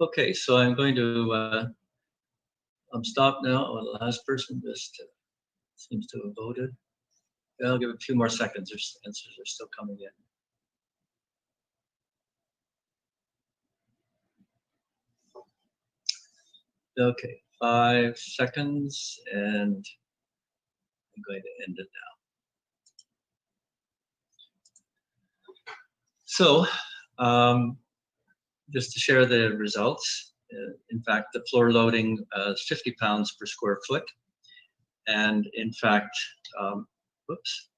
Okay, so I'm going to stop now. Oh, the last person just seems to have voted. I'll give it a few more seconds. There's answers are still coming in. Okay, 5 seconds, and I'm going to end it now. So, just to share the results, in fact, the floor loading is 50 pounds per square foot. And in fact, whoops,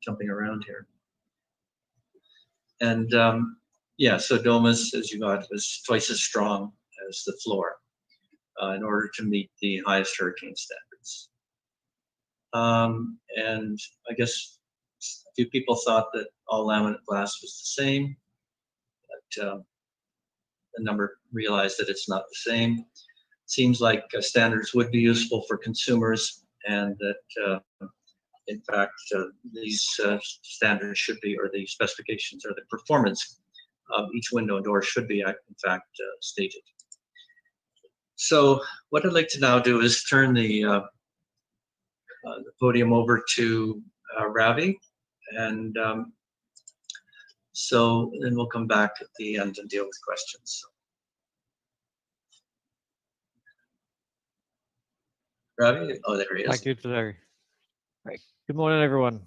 jumping around here. And yeah, so DOMUS, as you got, was twice as strong as the floor in order to meet the highest hurricane standards. And I guess a few people thought that all laminate glass was the same, but the number realized that it's not the same. Seems like standards would be useful for consumers, and that in fact these standards should be, or the specifications or the performance of each window and door should be in fact stated. So what I'd like to now do is turn the podium over to Ravi, and so then we'll come back at the end and deal with questions. Ravi? Oh, there he is. Thank you, Larry. Right. Good morning, everyone.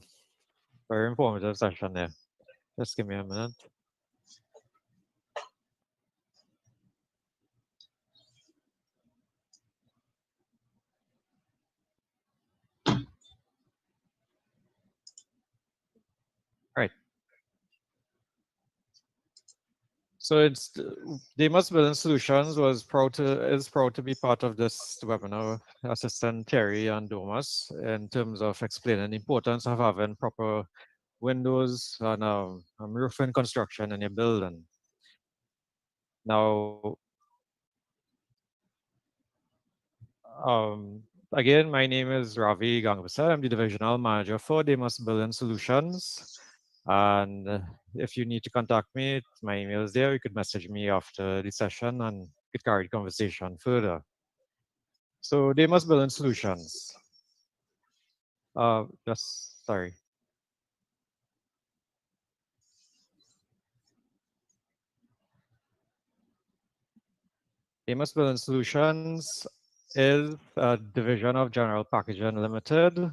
Very informative session there. Just give me a minute. Right. So it's DOMUS Building Solutions is proud to be part of this webinar. Assistant Terry and DOMUS in terms of explaining the importance of having proper windows and roofing construction in your building. Now, again, my name is Ravi Gangvasa. I'm the divisional manager for DOMUS Building Solutions. And if you need to contact me, my email is there. You could message me after the session and we could carry the conversation further. So DOMUS Building Solutions. Sorry. DOMUS Building Solutions is a division of General Packaging Limited.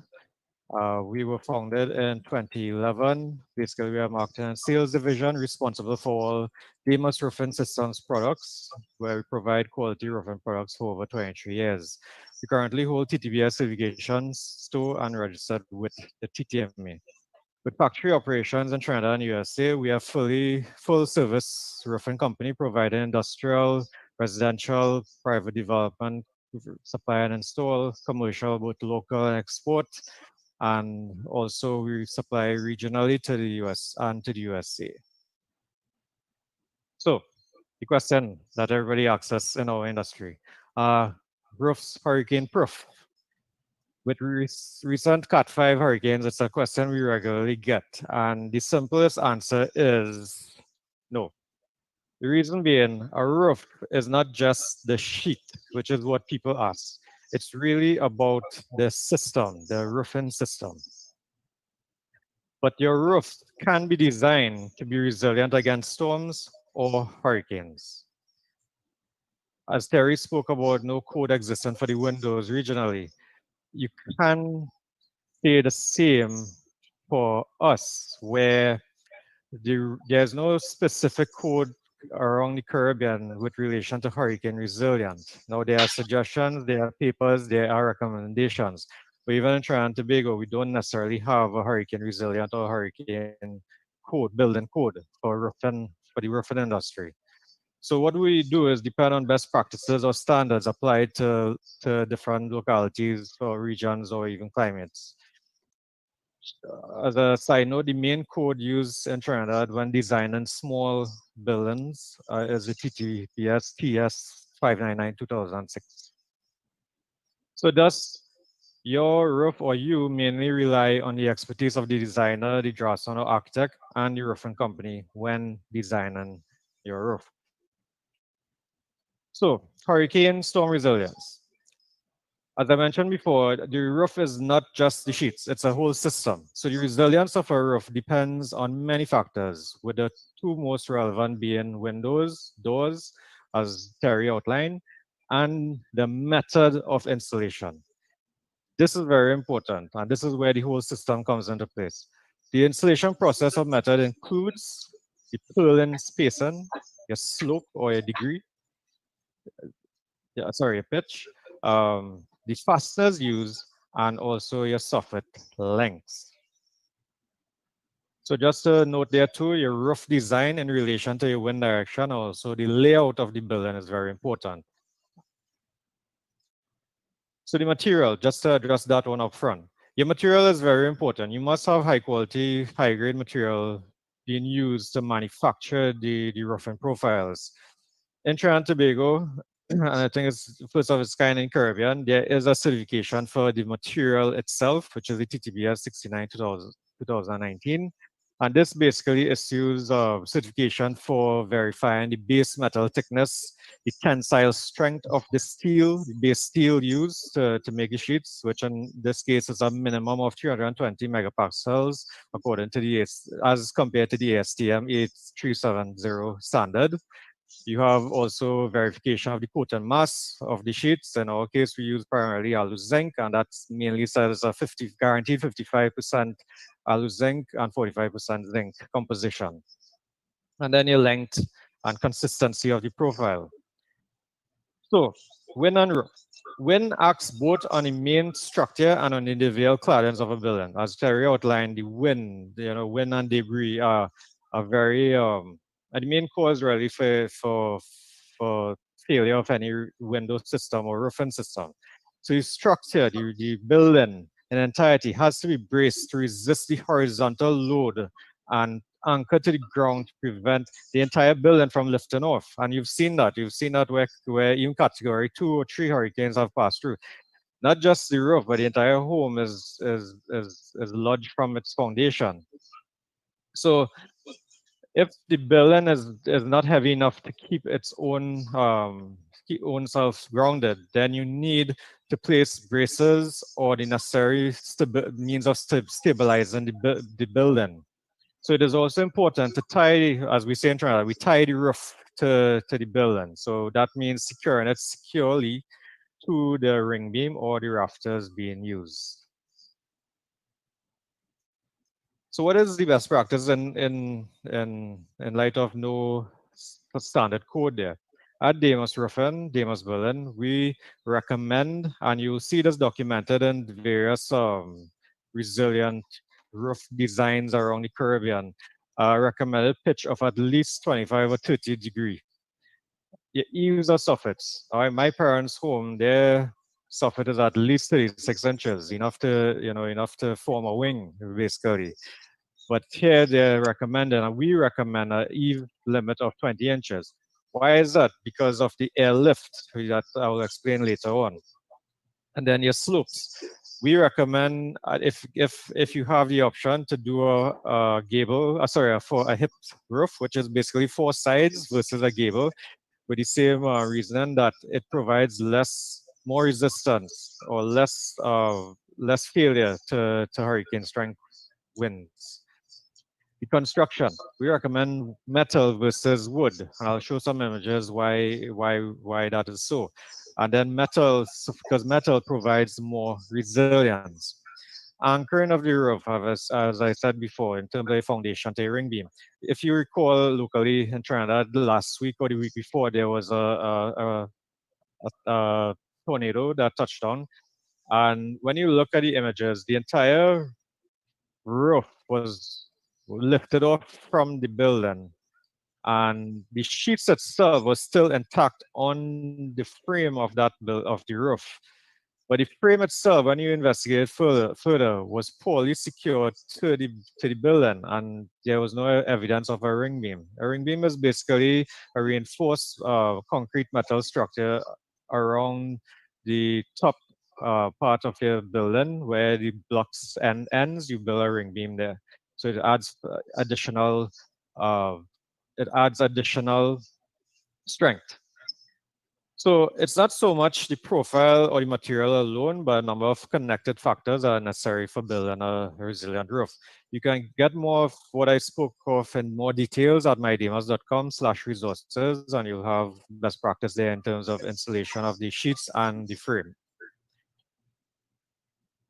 We were founded in 2011. Basically, we are a marketing and sales division responsible for all DOMUS Roofing Systems products, where we provide quality roofing products for over 23 years. We currently hold TTBS certifications, store and registered with the TTMA. With factory operations in Trinidad and USA, we are full service roofing company providing industrial, residential, private development, supply and install, commercial, both local and export. And also we supply regionally to the US and to the USA. So the question that everybody asks us in our industry, roofs hurricane proof? With recent Cat 5 hurricanes, it's a question we regularly get. And the simplest answer is no. The reason being, a roof is not just the sheet, which is what people ask. It's really about the system, the roofing system. But your roof can be designed to be resilient against storms or hurricanes. As Terry spoke about, no code existing for the windows regionally. You can say the same for us, where there's no specific code around the Caribbean with relation to hurricane resilience. Now, there are suggestions, there are papers, there are recommendations. But even in Trinidad and Tobago, we don't necessarily have a hurricane resilient or hurricane code, building code for the roofing industry. So what we do is depend on best practices or standards applied to different localities or regions or even climates. As a side note, the main code used in Trinidad when designing small buildings is the TTPS TS 599-2006. So thus, your roof or you mainly rely on the expertise of the designer, the draftsman or architect, and the roofing company when designing your roof. So, hurricane storm resilience. As I mentioned before, the roof is not just the sheets, it's a whole system. So the resilience of a roof depends on many factors, with the two most relevant being windows, doors, as Terry outlined, and the method of installation. This is very important, and this is where the whole system comes into place. The installation process of method includes the purlin spacing, your slope or your degree, sorry, your pitch, the fasteners used, and also your soffit lengths. So just to note there too, your roof design in relation to your wind direction, also the layout of the building is very important. So the material, just to address that one up front. Your material is very important. You must have high quality, high grade material being used to manufacture the roofing profiles. In Trinidad and Tobago, and I think it's first of its kind in Caribbean, there is a certification for the material itself, which is the TTBS 69 2019. And this basically issues certification for verifying the base metal thickness, the tensile strength of the steel, the base steel used to make the sheets, which in this case is a minimum of 320 megapascals, according to the, as compared to the ASTM 8370 standard. You have also verification of the coating mass of the sheets. In our case, we use primarily alu zinc, and that's mainly says a guaranteed 55% alu zinc and 45% zinc composition. And then your length and consistency of the profile. So wind and roof. Wind acts both on the main structure and on the individual claddings of a building. As Terry outlined, the wind, wind and debris are very the main cause really for failure of any window system or roofing system. So the structure, the building in entirety has to be braced to resist the horizontal load and anchored to the ground to prevent the entire building from lifting off. And you've seen that. You've seen that where even category 2 or 3 hurricanes have passed through. Not just the roof, but the entire home is lodged from its foundation. So if the building is not heavy enough to keep its own self grounded, then you need to place braces or the necessary means of stabilizing the building. So it is also important to tie, as we say in Trinidad, we tie the roof to the building. So that means securing it securely to the ring beam or the rafters being used. So what is the best practice in light of no standard code there? At DOMUS Roofing, DOMUS Berlin, we recommend, and you'll see this documented in various resilient roof designs around the Caribbean, recommended pitch of at least 25 or 30 degree. The eaves are soffits. All right, my parents' home, their soffit is at least 36 inches, enough to form a wing, basically. But here they're recommending, and we recommend an eave limit of 20 inches. Why is that? Because of the airlift that I will explain later on. And then your slopes. We recommend if you have the option to do a gable, for a hip roof, which is basically 4 sides versus a gable, with the same reasoning that it provides more resistance or less failure to hurricane strength winds. The construction, we recommend metal versus wood, and I'll show some images why that is so. And then metal, because metal provides more resilience. Anchoring of the roof, as I said before, in terms of the foundation to a ring beam. If you recall, locally in Trinidad, the last week or the week before, there was a tornado that touched down. And when you look at the images, the entire roof was lifted off from the building, and the sheets itself was still intact on the frame of of the roof. But the frame itself, when you investigate further, was poorly secured to the building, and there was no evidence of a ring beam. A ring beam is basically a reinforced concrete metal structure around the top part of your building where the blocks ends, you build a ring beam there. So it adds uh, additional strength. So it's not so much the profile or the material alone, but a number of connected factors are necessary for building a resilient roof. You can get more of what I spoke of in more details at mydemas.com/resources, and you'll have best practice there in terms of installation of the sheets and the frame.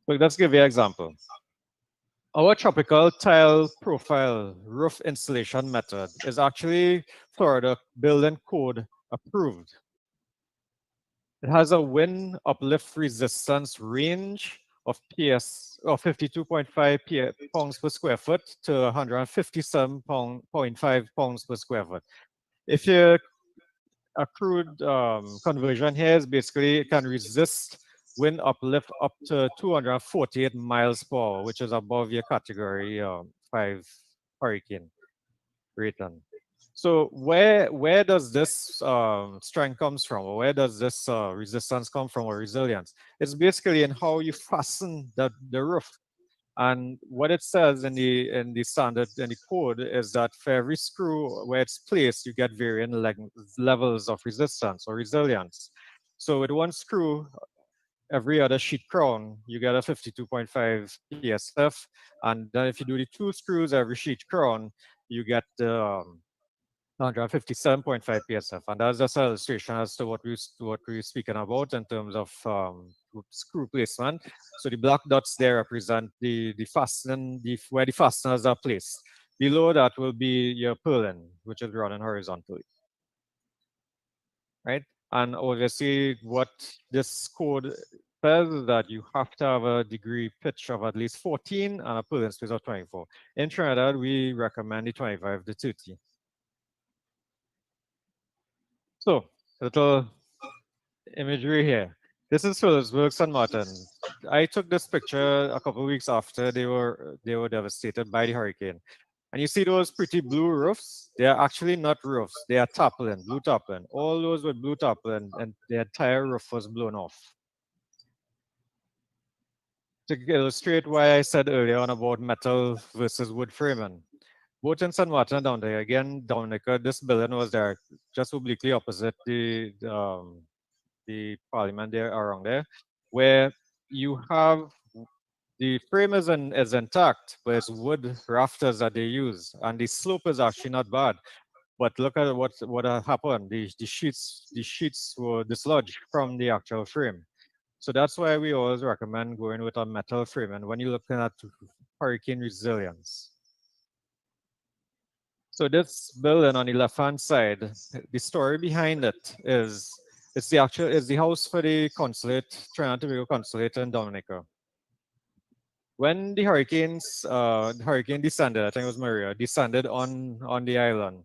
So let's give you an example. Our tropical tile profile roof installation method is actually Florida Building Code approved. It has a wind uplift resistance range of 52.5 pounds per square foot to 157.5 pounds per square foot. If your accrued conversion here is basically it can resist wind uplift up to 248 miles per hour, which is above your category 5 hurricane rating. So where does this strength comes from, or where does this resistance come from, or resilience? It's basically in how you fasten the roof. And what it says in the standard in the code is that for every screw where it's placed, you get varying levels of resistance or resilience. So with one screw, every other sheet crown, you get a 52.5 PSF. And then if you do the two screws every sheet crown, you get 157.5 PSF. And that's just an illustration as to what we're speaking about in terms of screw placement. So the black dots there represent the fastening, where the fasteners are placed. Below that will be your purlin, which is running horizontally. Right? And obviously what this code says is that you have to have a degree pitch of at least 14 and a purlin space of 24. In Trinidad, we recommend the 25 to 30. So, a little imagery here. This is Phillipsburg, San Martin. I took this picture a couple of weeks after they were devastated by the hurricane. And you see those pretty blue roofs? They are actually not roofs. They are tarpaulin, blue tarpaulin. All those with blue tarpaulin, and the entire roof was blown off. To illustrate why I said earlier on about metal versus wood framing. Both in San Martin and down there, again, Dominica, this building was there just obliquely opposite the parliament there around there, where you have the frame is intact, but it's wood rafters that they use, and the slope is actually not bad. But look at what happened. The sheets were dislodged from the actual frame. So that's why we always recommend going with a metal frame. And when you're looking at hurricane resilience. So this building on the left-hand side, the story behind it is it's the house for the consulate, Trinidad and Tobago consulate in Dominica. When the hurricane descended, I think it was Maria, descended on the island.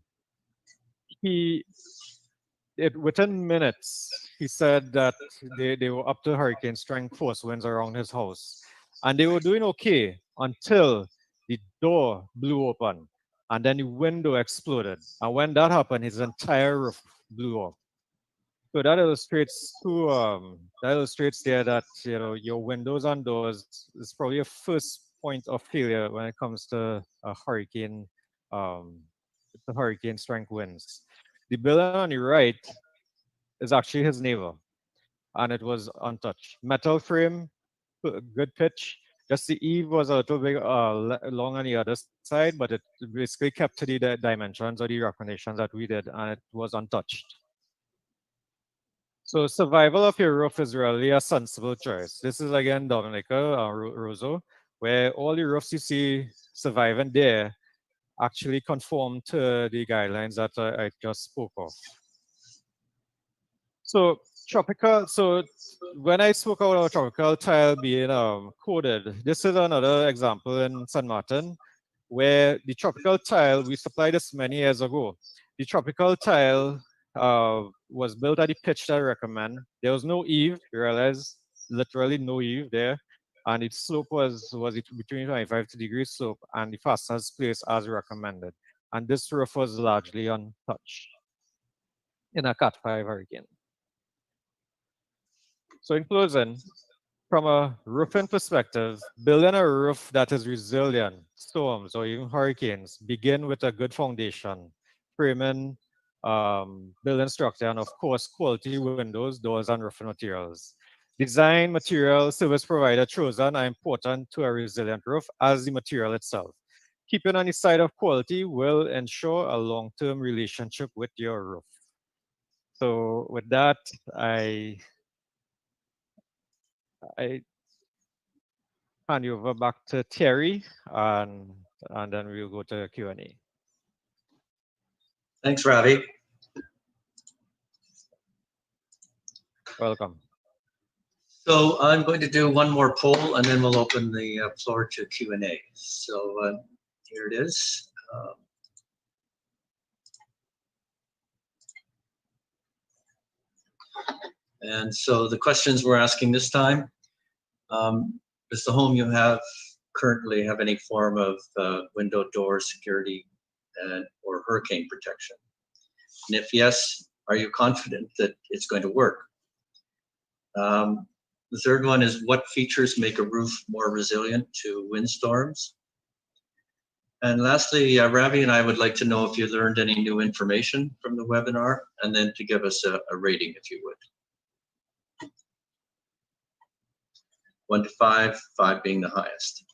Within minutes, he said that they were up to hurricane strength force winds around his house. And they were doing okay until the door blew open and then the window exploded. And when that happened, his entire roof blew off. So that illustrates there that your windows and doors is probably a first point of failure when it comes to a hurricane, the hurricane strength winds. The building on the right is actually his neighbor, and it was untouched. Metal frame, good pitch. Just the eave was a little bit long on the other side, but it basically kept to the dimensions or the recommendations that we did, and it was untouched. So survival of your roof is really a sensible choice. This is again Dominica Rosso, where all the roofs you see surviving there actually conform to the guidelines that I just spoke of. So when I spoke about tropical tile being coded, this is another example in San Martin, where the tropical tile, we supplied this many years ago. The tropical tile was built at the pitch that I recommend. There was no eave, you realize, literally no eave there. And its slope was between 25 degrees slope, and the fasteners placed as recommended. And this roof was largely untouched in a Cat 5 hurricane. So in closing, From a roofing perspective, building a roof that is resilient, storms or even hurricanes, begin with a good foundation, framing, building structure, and of course, quality windows, doors, and roofing materials. Design, material, service provider chosen are important to a resilient roof as the material itself. Keeping on the side of quality will ensure a long-term relationship with your roof. So with that, I hand you over back to Terry, and then we'll go to Q&A. Thanks, Ravi. Welcome. So I'm going to do one more poll, and then we'll open the floor to Q&A. So here it is. And so the questions we're asking this time, does the home you have currently have any form of window, door, security, or hurricane protection? And if yes, are you confident that it's going to work? The third one is, what features make a roof more resilient to windstorms? And lastly, Ravi and I would like to know if you learned any new information from the webinar, and then to give us a rating, if you would. 1 to 5, 5 being the highest.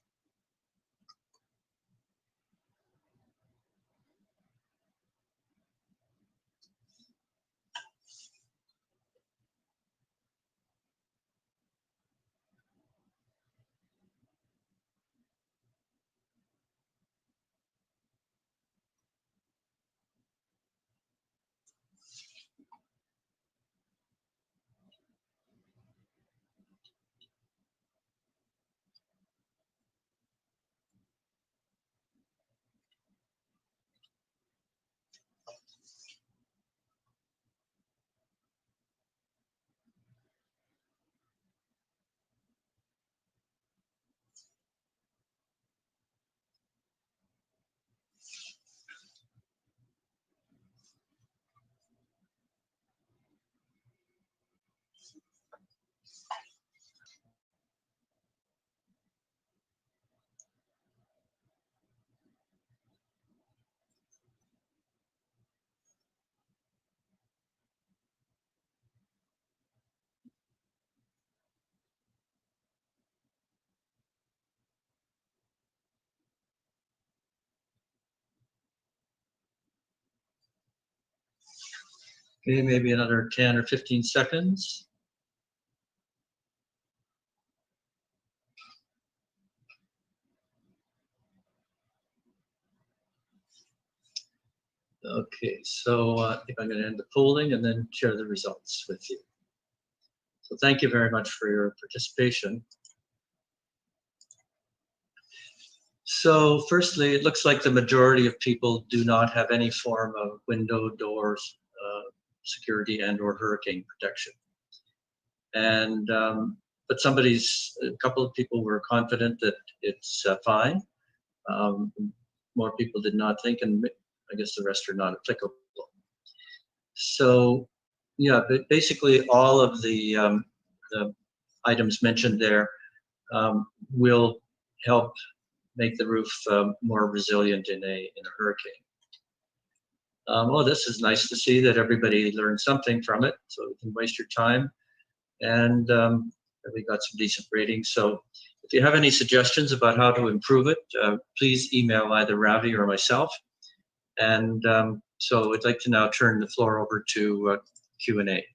Okay, maybe another 10 or 15 seconds. Okay, so I think I'm going to end the polling and then share the results with you. So thank you very much for your participation. So firstly, it looks like the majority of people do not have any form of window, doors, security, and or hurricane protection. And but a couple of people were confident that it's fine. More people did not think, and I guess the rest are not applicable. So yeah, but basically all of the items mentioned there will help make the roof more resilient in a hurricane. Well, this is nice to see that everybody learned something from it, so we can waste your time. And we got some decent ratings. So if you have any suggestions about how to improve it, please email either Ravi or myself. And so I'd like to now turn the floor over to Q&A.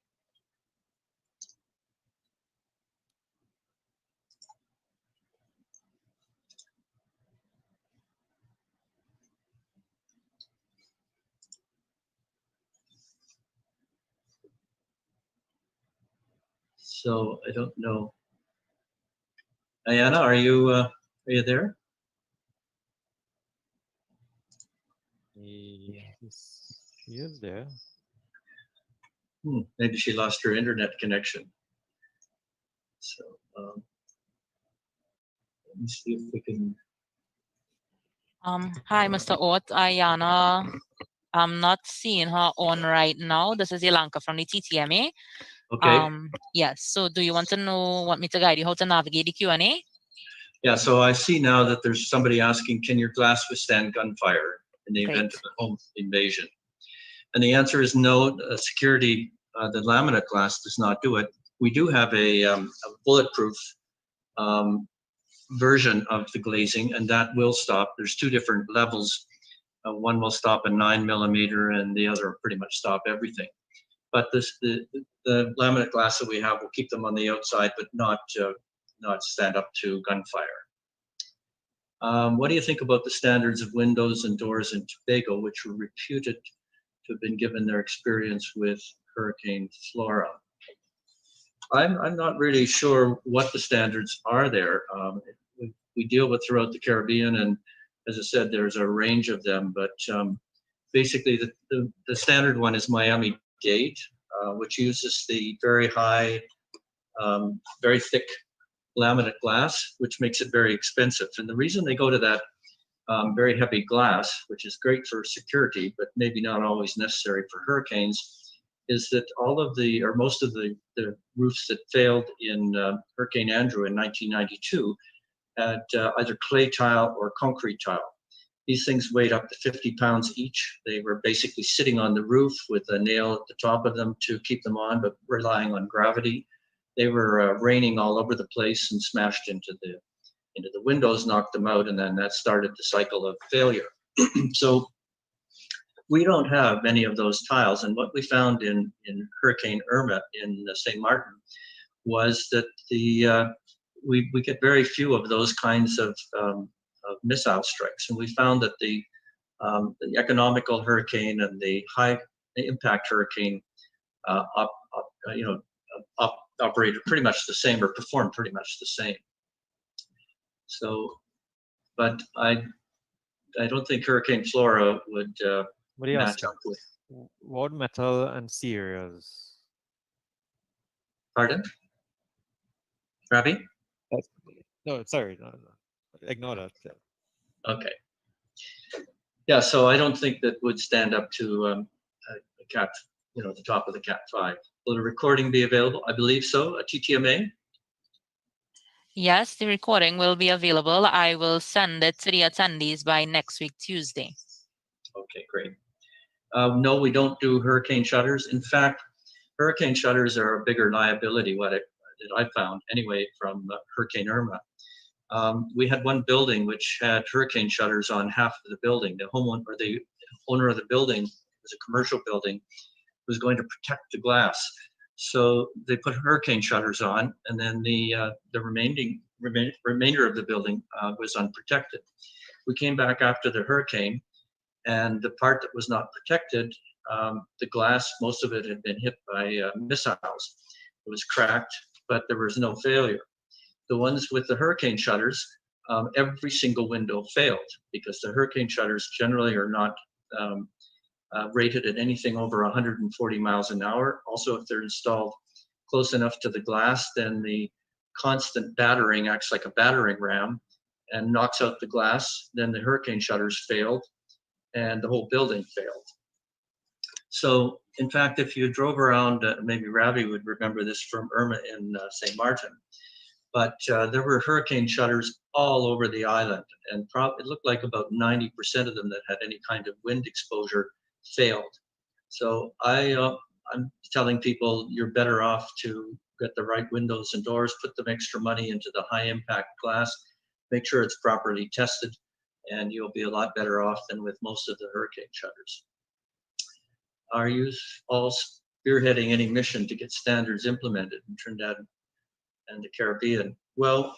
So I don't know. Ayana, are you there? She is there. Maybe she lost her internet connection. So let me see if we can. Hi, Mr. Ott. Ayana, I'm not seeing her on right now. This is Ilanka from the TTMA. Okay. Yes. So do you want me to guide you how to navigate the Q&A? Yeah, so I see now that there's somebody asking, can your glass withstand gunfire in the event Great. of a home invasion? And the answer is no. Security, the laminate glass does not do it. We do have a bulletproof version of the glazing, and that will stop. There's two different levels. One will stop a 9mm, and the other will pretty much stop everything. But the laminate glass that we have will keep them on the outside, but not stand up to gunfire. What do you think about the standards of windows and doors in Tobago, which were reputed to have been given their experience with Hurricane Flora? I'm not really sure what the standards are there. We deal with throughout the Caribbean, and as I said, there's a range of them, but basically the standard one is Miami-Dade, which uses the very high, very thick laminate glass, which makes it very expensive. And the reason they go to that very heavy glass, which is great for security, but maybe not always necessary for hurricanes, is that all of the, or most of the roofs that failed in Hurricane Andrew in 1992 had either clay tile or concrete tile. These things weighed up to 50 pounds each. They were basically sitting on the roof with a nail at the top of them to keep them on, but relying on gravity. They were raining all over the place and smashed into the windows, knocked them out, and then that started the cycle of failure. So we don't have many of those tiles. And what we found in Hurricane Irma in St. Martin was that we get very few of those kinds of missile strikes. And we found that the economical hurricane and the high impact hurricane operated pretty much the same, or performed pretty much the same. So, but I don't think Hurricane Flora would match up with. What metal and cereals? Pardon? Ravi? No, sorry, no. Ignore that. Yeah. Okay. Yeah, so I don't think that would stand up to a Cat, the top of the Cat 5. Will the recording be available? I believe so. A TTMA? Yes, the recording will be available. I will send it to the attendees by next week, Tuesday. Okay, great. No, we don't do hurricane shutters. In fact, hurricane shutters are a bigger liability, that I found anyway from Hurricane Irma. We had one building which had hurricane shutters on half of the building. The homeowner, or the owner of the building, was a commercial building, was going to protect the glass. So they put hurricane shutters on, and then the remainder of the building was unprotected. We came back after the hurricane, and the part that was not protected, the glass, most of it had been hit by missiles. It was cracked, but there was no failure. The ones with the hurricane shutters, every single window failed, because the hurricane shutters generally are not rated at anything over 140 miles an hour. Also, if they're installed close enough to the glass, then the constant battering acts like a battering ram and knocks out the glass. Then the hurricane shutters failed, and the whole building failed. So, in fact, if you drove around, maybe Ravi would remember this from Irma in St. Martin, but there were hurricane shutters all over the island, and it looked like about 90% of them that had any kind of wind exposure failed. So I'm telling people you're better off to get the right windows and doors, put the extra money into the high impact glass, make sure it's properly tested, and you'll be a lot better off than with most of the hurricane shutters. Are you all spearheading any mission to get standards implemented in Trinidad and the Caribbean? Well,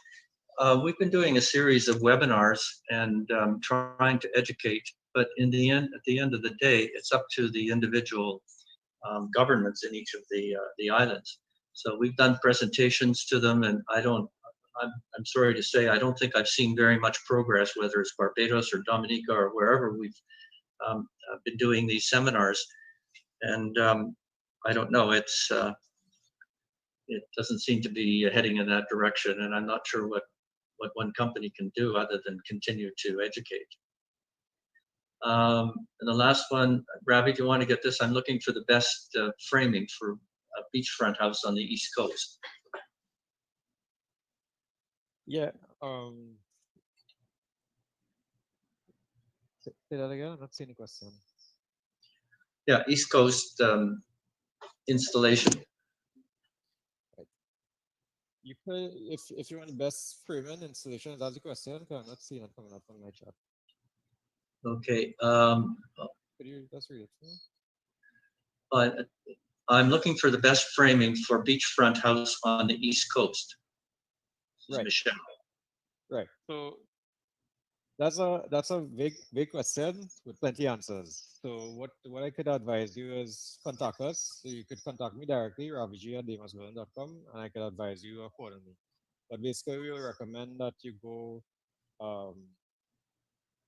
we've been doing a series of webinars and trying to educate, but at the end of the day, it's up to the individual governments in each of the islands. So we've done presentations to them, and I'm sorry to say, I don't think I've seen very much progress, whether it's Barbados or Dominica or wherever we've been doing these seminars. And I don't know, it doesn't seem to be heading in that direction, and I'm not sure what one company can do other than continue to educate. And the last one, Ravi, do you want to get this? I'm looking for the best framing for beachfront house on the East Coast. Yeah. Say that again. I'm not seeing the question. Yeah, East Coast installation. You could, if you want the best framing installation, that's the question. I'm not seeing it coming up on my chat. Okay. Could you just read it? I'm looking for the best framing for beachfront house on the East Coast. This is Right. Michelle. Right. So that's a big question with plenty answers. So what I could advise you is contact us. So you could contact me directly, raviji@damusbuilding.com, and I could advise you accordingly. But basically, we will recommend that you go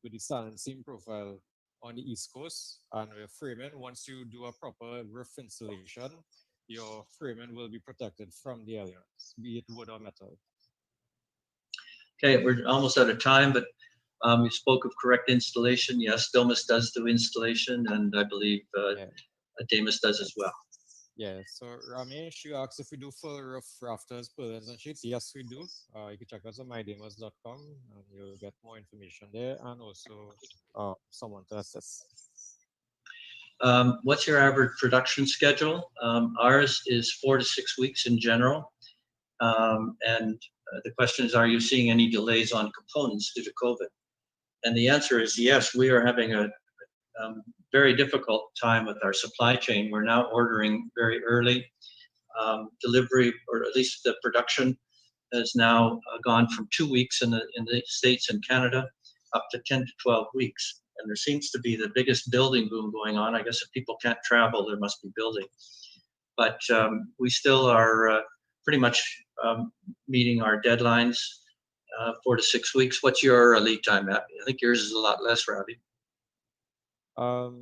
with the sand and seam profile on the East Coast, and with framing. Once you do a proper roof installation, your framing will be protected from the elements, be it wood or metal. Okay, we're almost out of time, but you spoke of correct installation. Yes, DOMUS does do installation, and I believe DAMUS does as well. Yeah, so Ramesh, you asked if we do full roof rafters, pillars, and sheets. Yes, we do. You can check us on mydamus.com and you'll get more information there, and also someone to assist. What's your average production schedule? Ours is 4 to 6 weeks in general. And the question is, are you seeing any delays on components due to COVID? And the answer is yes, we are having a very difficult time with our supply chain. We're now ordering very early. Delivery, or at least the production, has now gone from 2 weeks in the States and Canada up to 10 to 12 weeks. And there seems to be the biggest building boom going on. I guess if people can't travel, there must be building. But we still are pretty much meeting our deadlines, 4 to 6 weeks. What's your lead time, Abby? I think yours is a lot less, Ravi. Out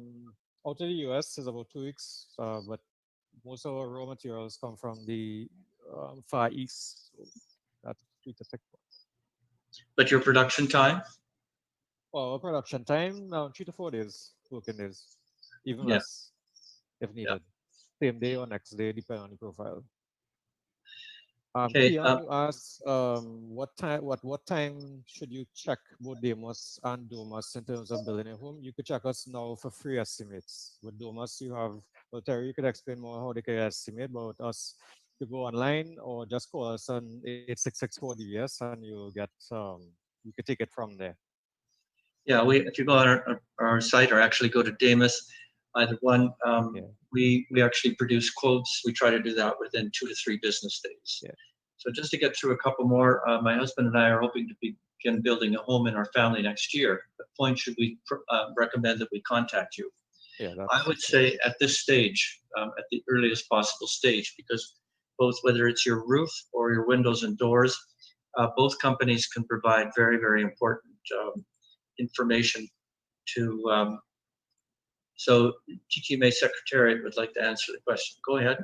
of the US is about 2 weeks, but most of our raw materials come from the Far East. So that's 3 to 6 months. But your production time? Well, our production time, 3 to 4 days, working days, even Yeah. less if needed. Same day or next day, depending on the profile. Okay, Kian, you asked what time should you check both DOMUS and DOMUS in terms of building a home? You could check us now for free estimates. With DOMUS, you have, well, Terry, you could explain more how they can estimate, but with us, you go online or just call us on 8664DBS and you'll get, you can take it from there. Yeah, if you go on our site or actually go to DAMUS, either one, we actually produce quotes. We try to do that within 2 to 3 business days. Yeah. So just to get through a couple more, my husband and I are hoping to begin building a home in our family next year. At what point should we recommend that we contact you? Yeah, I would say at this stage, at the earliest possible stage, because both whether it's your roof or your windows and doors, both companies can provide very, very important information to. So TTMA Secretariat would like to answer the question. Go ahead.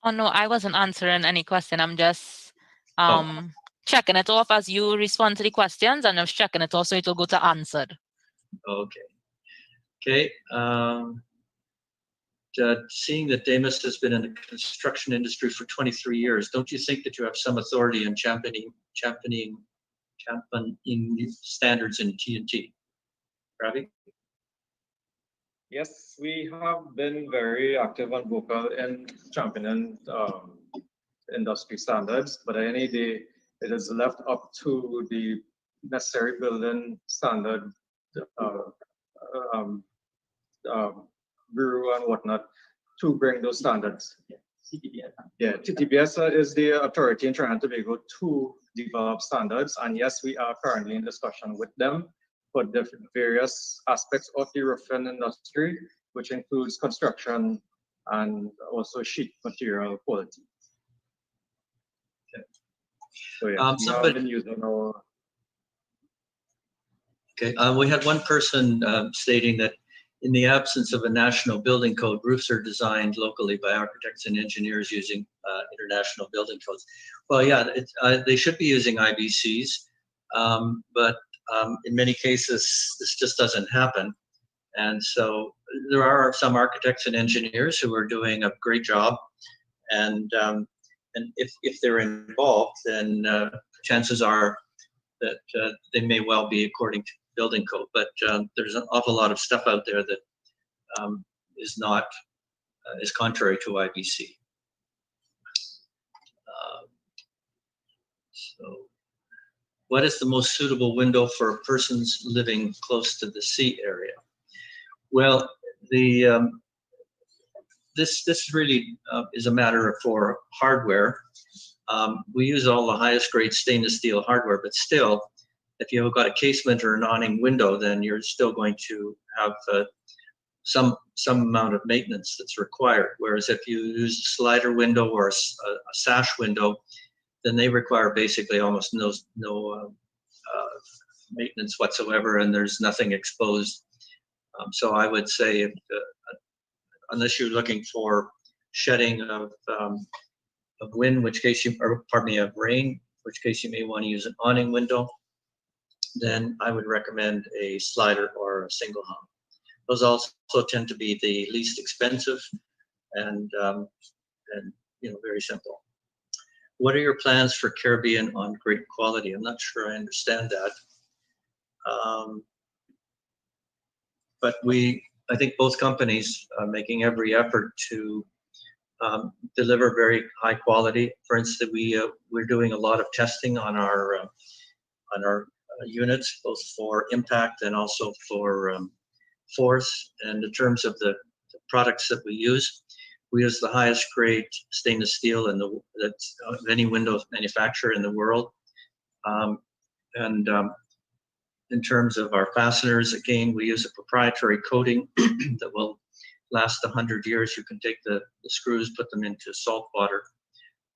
Oh, no, I wasn't answering any question. I'm just checking it off as you respond to the questions, and I'm checking it off so it will go to answered. Okay. Okay. Seeing that DAMUS has been in the construction industry for 23 years, don't you think that you have some authority in championing standards in TNT? Ravi? Yes, we have been very active and vocal in championing industry standards, but at any day, it is left up to the necessary building standard bureau and whatnot to bring those standards. TTBS. Yeah, TTBS is the authority in Trinidad and Tobago to develop standards, and yes, we are currently in discussion with them for the various aspects of the roofing industry, which includes construction and also sheet material quality. Okay. So yeah, we have been using our. Okay, we had one person stating that in the absence of a national building code, roofs are designed locally by architects and engineers using international building codes. Well, yeah, they should be using IBCs, but in many cases, this just doesn't happen. And so there are some architects and engineers who are doing a great job. And if they're involved, then chances are that they may well be according to building code. But there's an awful lot of stuff out there that is contrary to IBC. So, what is the most suitable window for persons living close to the sea area? Well, this really is a matter for hardware. We use all the highest grade stainless steel hardware, but still, if you've got a casement or an awning window, then you're still going to have some amount of maintenance that's required. Whereas if you use a slider window or a sash window, then they require basically almost no maintenance whatsoever, and there's nothing exposed. So I would say, unless you're looking for shedding of wind, which case of rain, which case you may want to use an awning window, then I would recommend a slider or a single hung. Those also tend to be the least expensive and very simple. What are your plans for Caribbean on great quality? I'm not sure I understand that. But I think both companies are making every effort to deliver very high quality. For instance, we're doing a lot of testing on our units, both for impact and also for force. And in terms of the products that we use the highest grade stainless steel of any window manufacturer in the world. In terms of our fasteners, again, we use a proprietary coating that will last 100 years. You can take the screws, put them into salt water,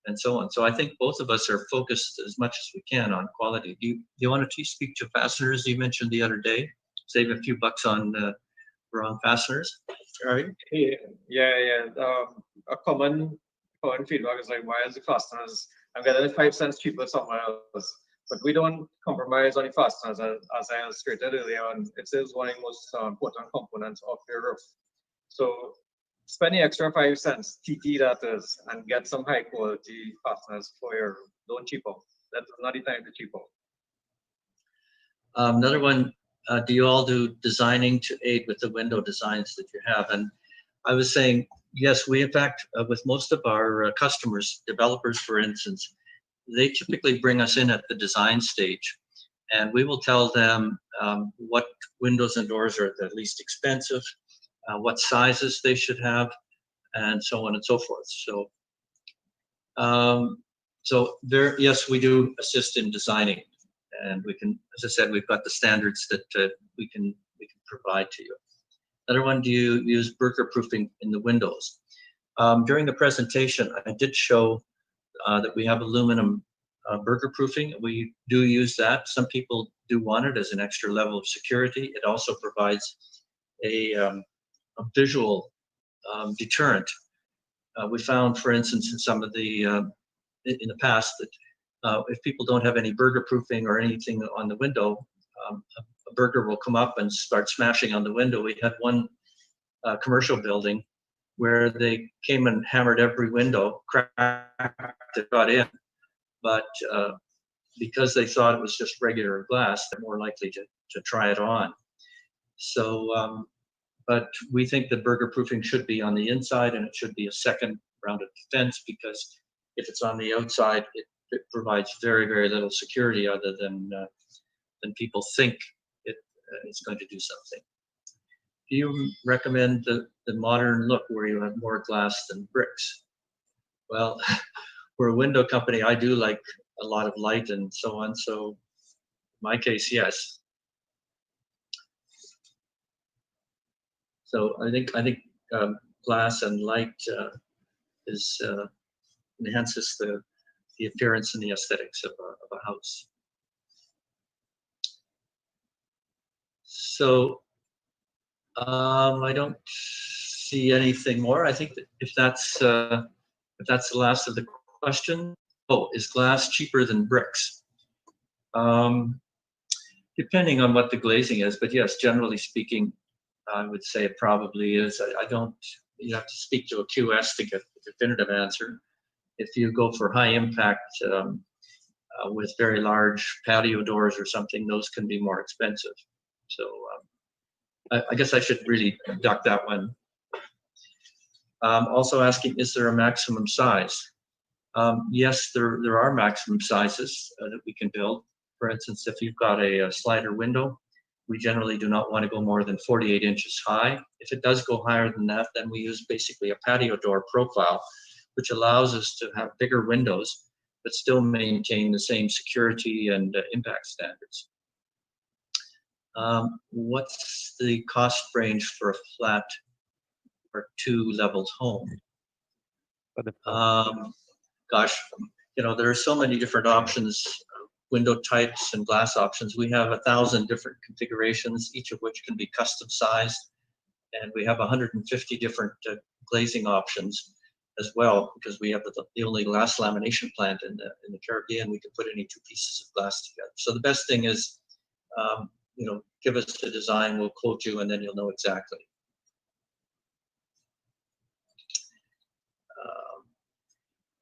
and so on. So I think both of us are focused as much as we can on quality. Do you want to speak to fasteners you mentioned the other day? Save a few bucks on wrong fasteners. All right. Yeah. A common feedback is like, why is the fasteners? I'm getting it 5 cents cheaper somewhere else. But we don't compromise on the fasteners, as I illustrated earlier on. It is one of the most important components of your roof. So spend the extra 5 cents, TT that is, and get some high quality fasteners for your roof. Don't cheap out. That's not the time to cheap out. Another one, do you all do designing to aid with the window designs that you have? And I was saying, yes, we in fact, with most of our customers, developers, for instance, they typically bring us in at the design stage, and we will tell them what windows and doors are the least expensive, what sizes they should have, and so on and so forth. So yes, we do assist in designing, and we can, as I said, we've got the standards that we can provide to you. Another one, do you use burglar proofing in the windows? During the presentation, I did show that we have aluminum burglar proofing. We do use that. Some people do want it as an extra level of security. It also provides a visual deterrent. We found, for instance, in some of the in the past that if people don't have any burglar proofing or anything on the window, a burglar will come up and start smashing on the window. We had one commercial building where they came and hammered every window, cracked it, got in, but because they thought it was just regular glass, they're more likely to try it on. So, but we think that burglar proofing should be on the inside, and it should be a second round of defense, because if it's on the outside, it provides very, very little security other than people think it's going to do something. Do you recommend the modern look where you have more glass than bricks? Well, we're a window company. I do like a lot of light and so on. So in my case, yes. So I think glass and light enhances the appearance and the aesthetics of a house. So I don't see anything more. I think that if that's the last of the question. Oh, is glass cheaper than bricks? Depending on what the glazing is, but yes, generally speaking, I would say it probably is. I don't, you have to speak to a QS to get a definitive answer. If you go for high impact with very large patio doors or something, those can be more expensive. So I guess I should really duck that one. Also asking, is there a maximum size? Yes, there are maximum sizes that we can build. For instance, if you've got a slider window, we generally do not want to go more than 48 inches high. If it does go higher than that, then we use basically a patio door profile, which allows us to have bigger windows, but still maintain the same security and impact standards. What's the cost range for a flat or 2-leveled home? Gosh, you know, there are so many different options, window types and glass options. We have 1,000 different configurations, each of which can be custom sized. And we have 150 different glazing options as well, because we have the only glass lamination plant in the Caribbean. We can put any 2 pieces of glass together. So the best thing is, you know, give us the design, we'll quote you, and then you'll know exactly.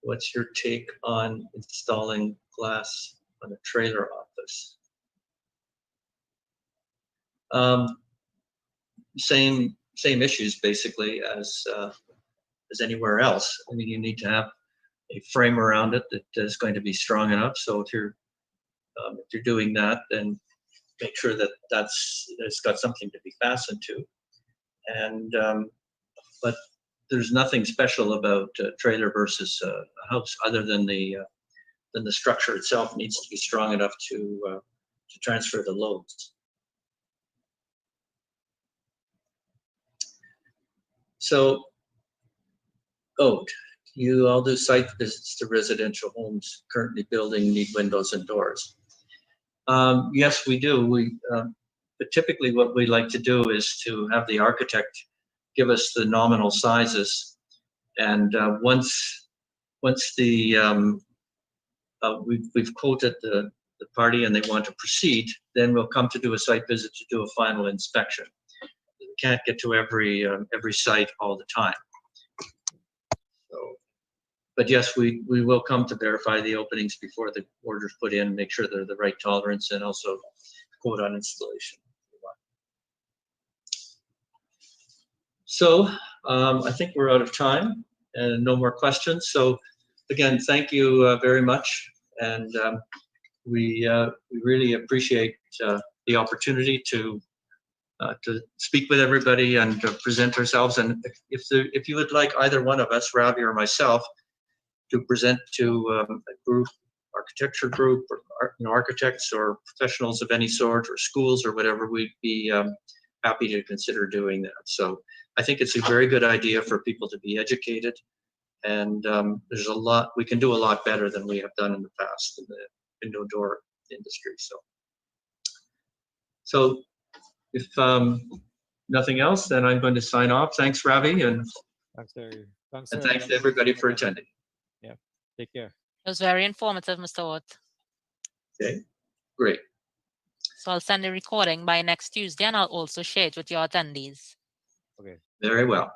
What's your take on installing glass on a trailer office? Same issues basically as anywhere else. I mean, you need to have a frame around it that is going to be strong enough. So if you're doing that, then make sure that it's got something to be fastened to. And but there's nothing special about a trailer versus a house, other than the structure itself needs to be strong enough to transfer the loads. So, you all do site visits to residential homes currently building, need windows and doors. Yes, we do. But typically what we like to do is to have the architect give us the nominal sizes, and once the we've quoted the party and they want to proceed, then we'll come to do a site visit to do a final inspection. We can't get to every site all the time. So, but yes, we will come to verify the openings before the orders put in, make sure they're the right tolerance, and also quote on installation. So I think we're out of time and no more questions. So again, thank you very much. And we really appreciate the opportunity to speak with everybody and present ourselves. And if you would like either one of us, Ravi or myself, to present to a group, architecture group, or architects or professionals of any sort, or schools or whatever, we'd be happy to consider doing that. So I think it's a very good idea for people to be educated, and there's a lot we can do a lot better than we have done in the past in the window door industry. So if nothing else, then I'm going to sign off. Thanks, Ravi, and thanks to everybody for attending. Yeah, take care. It was very informative, Mr. Watt. Okay, great. So I'll send a recording by next Tuesday, and I'll also share it with your attendees. Okay. Very well.